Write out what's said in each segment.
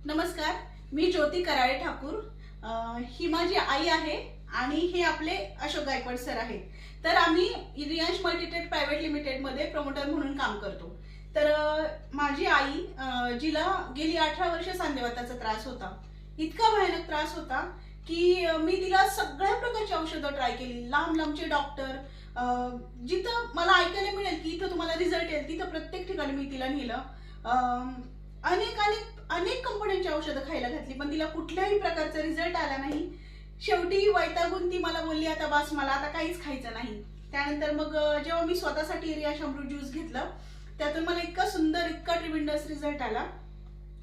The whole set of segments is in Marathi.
नमस्कार, मी ज्योती कराळे ठाकूर. ही माझी आई आहे आणि हे आपले अशोक गायकवाड सर आहेत. तर आम्ही रियांश मल्टीटेक प्रायव्हेट लिमिटेड मध्ये प्रमोटर म्हणून काम करतो. तर माझी आई जिला गेली 18 वर्ष सांधेवाताचा त्रास होता. इतका भयानक त्रास होता की मी तिला सगळ्या प्रकारची औषधं ट्राय केली. लांब लांबचे डॉक्टर, जिथं मला ऐकायला मिळेल की इथं तुम्हाला रिझल्ट येईल तिथं प्रत्येक ठिकाणी मी तिला नेलं. अनेक अनेक अनेक कंपन्यांची औषधं खायला घातली, पण तिला कुठल्याही प्रकारचा रिझल्ट आला नाही. शेवटी वैतागून ती मला बोलली, आता बस, मला आता काहीच खायचं नाही. त्यानंतर मग जेव्हा मी स्वतःसाठी रियाश अमृत ज्यूस घेतलं, त्यातून मला इतका सुंदर, इतका ट्रिमेंडस रिझल्ट आला.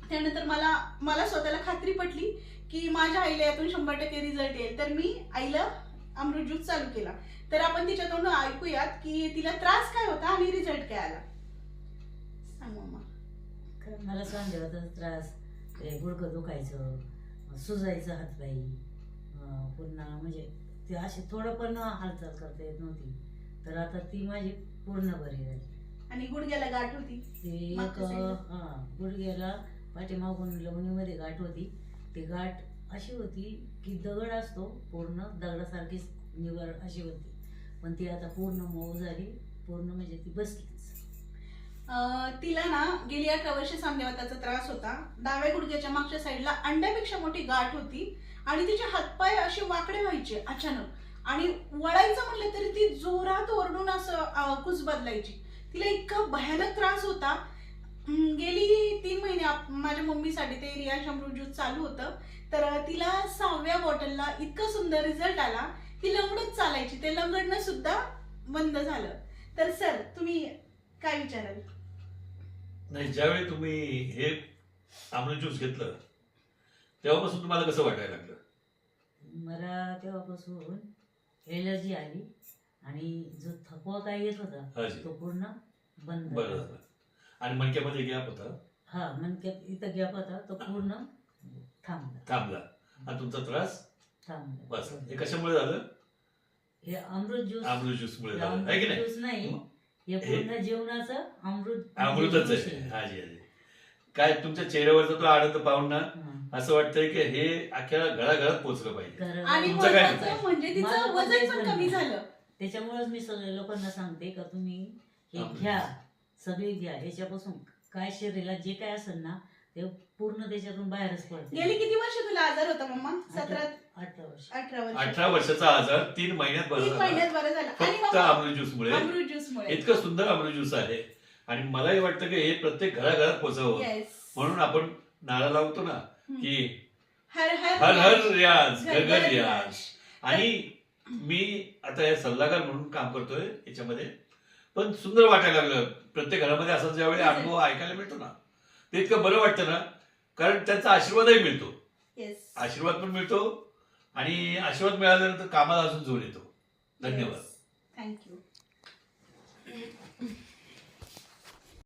त्यानंतर मला स्वतःला खात्री पटली की माझ्या आईला यातून 100% रिझल्ट येईल. तर मी आईला अमृत ज्यूस चालू केला. तर आपण तिच्या तोंडून ऐकूयात की तिला त्रास काय होता आणि रिझल्ट काय आला. सांग मम्मा. मला सांधेवाताचा त्रास, गुडघं दुखायचं, सुजायचं हातपाई, पुन्हा म्हणजे ते अशी थोडं पण हालचाल करता येत नव्हती. तर आता ती माझी पूर्ण बरी झाली. आणि गुडघ्याला गाठ होती. ती एक गुडघ्याला पाठीमागून लवणीमध्ये गाठ होती. ती गाठ अशी होती की दगड असतो, पूर्ण दगडासारखीच निवर अशी होती, पण ती आता पूर्ण मऊ झाली, पूर्ण म्हणजे ती बसलीच. तिला ना गेली 18 वर्ष सांधेवाताचा त्रास होता. डाव्या गुडघ्याच्या मागच्या साईडला अंड्यापेक्षा मोठी गाठ होती आणि तिचे हातपाय असे वाकडे व्हायचे अचानक, आणि वळायचं म्हणलं तरी ती जोरात ओरडून असं कुस बदलायची. तिला इतका भयानक त्रास होता. गेली 3 महिने माझ्या मम्मीसाठी ते रियांश अमृत ज्यूस चालू होतं. तर तिला 6व्या बॉटलला इतका सुंदर रिझल्ट आला. ती लंगडत चालायची, ते लंगडणं सुद्धा बंद झालं. तर सर, तुम्ही काय विचाराल? नाही, ज्यावेळी तुम्ही हे अमृत ज्यूस घेतलं तेव्हापासून तुम्हाला कसं वाटायला लागलं? मला तेव्हापासून एलर्जी आली आणि जो थकवा काय येत होता तो पूर्ण बंद बरं झालं. आणि मणक्यामध्ये गॅप होता? हा, मणक्यात इथं गॅप होता, तो पूर्ण थांबला. आणि तुमचा त्रास थांबला. बस. हे कशामुळे झालं? हे अमृत ज्यूस. अमृत ज्यूस मुळे झालं आहे की नाही? ज्यूस नाही, हे पूर्ण जीवनाचं अमृतच आहे. हाजी हाजी. काय तुमच्या चेहऱ्यावरचा तो आनंद पाहून ना असं वाटतंय की हे अख्ख्या घराघरात पोहोचलं पाहिजे. आणि तुमचं काय महत्त्वाचं म्हणजे तिचं वजन पण कमी झालं. त्याच्यामुळेच मी सगळ्या लोकांना सांगते का तुम्ही हे अमृत घ्या, सगळे घ्या. ह्याच्यापासून काय शरीराला जे काय असेल ना ते पूर्ण त्याच्यातून बाहेरच पडते. गेली किती वर्ष तुला आजार होता मम्मा? 18 वर्ष. 18 वर्षाचा आजार 3 महिन्यात बरं 3 झाला. महिन्यात बरं झालं. आणि फक्त अमृत ज्यूस मुळे. अमृत ज्यूस मुळे. इतकं सुंदर अमृत ज्यूस आहे आणि मलाही वाटतं की हे प्रत्येक घराघरात पोहोचावं. म्हणून आपण नारा लावतो ना की हर हर हर हर रियाज, घर घर रियाज. रियाज. आणि मी आता हे सल्लागार म्हणून काम करतोय याच्यामध्ये, पण सुंदर वाटायला लागलं. प्रत्येक घरामध्ये असा ज्यावेळी अनुभव ऐकायला मिळतो ना, ते इतकं बरं वाटतं ना, कारण त्यांचा आशीर्वादही मिळतो. आशीर्वाद पण मिळतो आणि आशीर्वाद मिळाल्यानंतर कामाला अजून जोर येतो. धन्यवाद. थँक्यू.